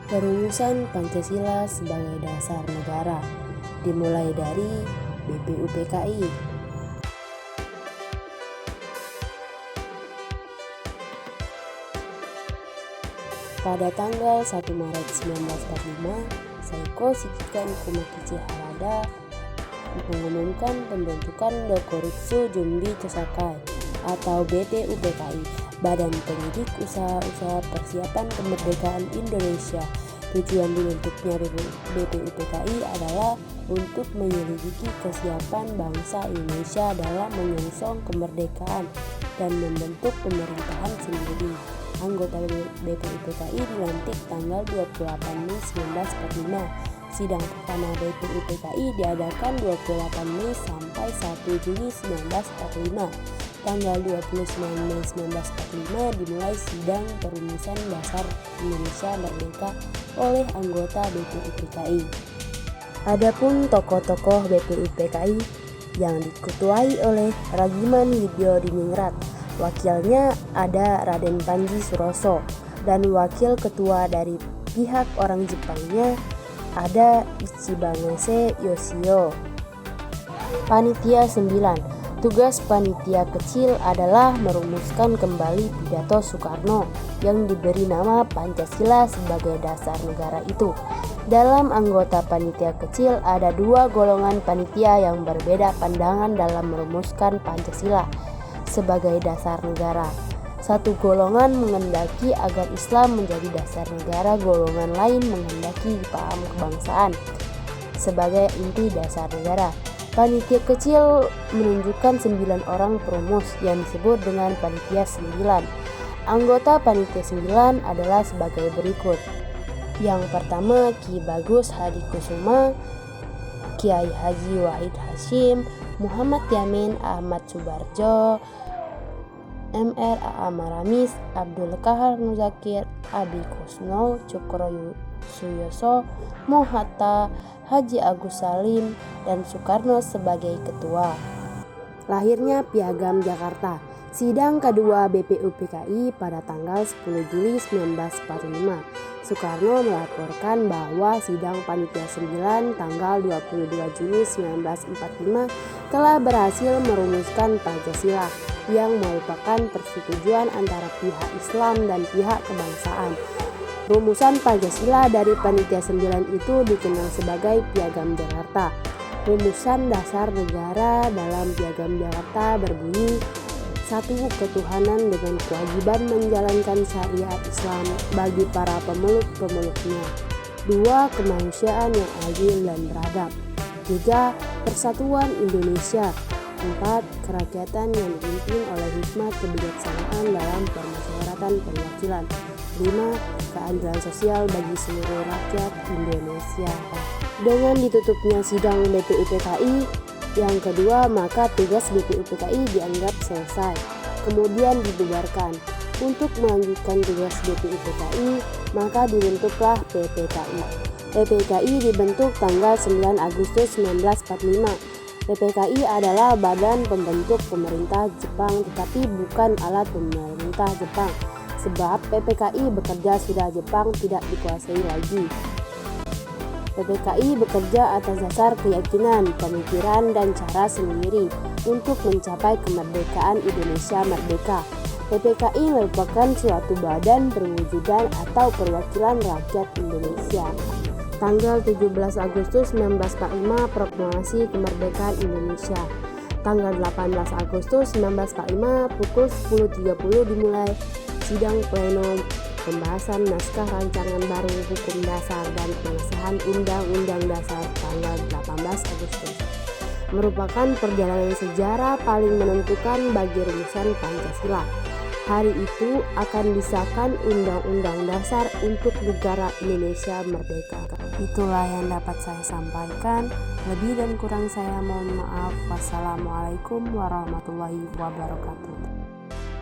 Perumusan Pancasila sebagai dasar negara dimulai dari BPUPKI. Pada tanggal 1 Maret 1945, Saiko Shikikan Kumakichi Harada mengumumkan pembentukan Dokuritsu Junbi Chosakai atau BPUPKI, Badan Penyidik Usaha-Usaha Persiapan Kemerdekaan Indonesia. Tujuan dibentuknya BPUPKI adalah untuk menyelidiki kesiapan bangsa Indonesia dalam menyongsong kemerdekaan dan membentuk pemerintahan sendiri. Anggota BPUPKI dilantik tanggal 28 Mei 1945. Sidang pertama BPUPKI diadakan 28 Mei sampai 1 Juni 1945. Tanggal 29 Mei 1945 dimulai sidang perumusan dasar Indonesia Merdeka oleh anggota BPUPKI. Adapun tokoh-tokoh BPUPKI yang diketuai oleh Ragiman Widyodiningrat, wakilnya ada Raden Panji Suroso, dan wakil ketua dari pihak orang Jepangnya ada Ichibamese Yoshio. Panitia 9. Tugas panitia kecil adalah merumuskan kembali pidato Soekarno yang diberi nama Pancasila sebagai dasar negara itu. Dalam anggota panitia kecil ada dua golongan panitia yang berbeda pandangan dalam merumuskan Pancasila sebagai dasar negara. Satu golongan menghendaki agar Islam menjadi dasar negara, golongan lain menghendaki paham kebangsaan sebagai inti dasar negara. Panitia kecil menunjukkan 9 orang perumus yang disebut dengan Panitia 9. Anggota Panitia 9 adalah sebagai berikut. Yang pertama, Ki Bagus Hadikusuma, Kiai Haji Wahid Hasyim, Muhammad Yamin, Ahmad Subarjo, Mr. A.A. Maramis, Abdul Kahar Muzakir, Abi Kusno, Cokro Suyoso, Mohatta, Haji Agus Salim, dan Soekarno sebagai ketua. Lahirnya Piagam Jakarta. Sidang kedua BPUPKI pada tanggal 10 Juli 1945. Soekarno melaporkan bahwa sidang Panitia 9 tanggal 22 Juni 1945 telah berhasil merumuskan Pancasila yang merupakan persetujuan antara pihak Islam dan pihak kebangsaan. Rumusan Pancasila dari Panitia 9 itu dikenal sebagai Piagam Jakarta. Rumusan dasar negara dalam Piagam Jakarta berbunyi: 1. Ketuhanan dengan kewajiban menjalankan syariat Islam bagi para pemeluk-pemeluknya. 2. Kemanusiaan yang adil dan beradab. 3. Persatuan Indonesia. 4. Kerakyatan yang dipimpin oleh hikmat kebijaksanaan dalam permusyawaratan perwakilan. 5. Keadilan sosial bagi seluruh rakyat Indonesia. Dengan ditutupnya sidang BPUPKI yang kedua, maka tugas BPUPKI dianggap selesai, kemudian dibubarkan. Untuk melanjutkan tugas BPUPKI, maka dibentuklah PPKI. PPKI dibentuk tanggal 9 Agustus 1945. PPKI adalah badan pembentuk pemerintah Jepang, tetapi bukan alat pemerintah Jepang. Sebab PPKI bekerja sudah Jepang tidak dikuasai lagi. PPKI bekerja atas dasar keyakinan, pemikiran, dan cara sendiri untuk mencapai kemerdekaan Indonesia merdeka. PPKI merupakan suatu badan perwujudan atau perwakilan rakyat Indonesia. Tanggal 17 Agustus 1945 Proklamasi Kemerdekaan Indonesia. Tanggal 18 Agustus 1945 pukul 10.30 dimulai sidang pleno pembahasan naskah rancangan baru hukum dasar dan pengesahan Undang-Undang Dasar tanggal 18 Agustus. Merupakan perjalanan sejarah paling menentukan bagi rumusan Pancasila. Hari itu akan disahkan Undang-Undang Dasar untuk negara Indonesia merdeka. Itulah yang dapat saya sampaikan. Lebih dan kurang saya mohon maaf. Wassalamualaikum warahmatullahi wabarakatuh.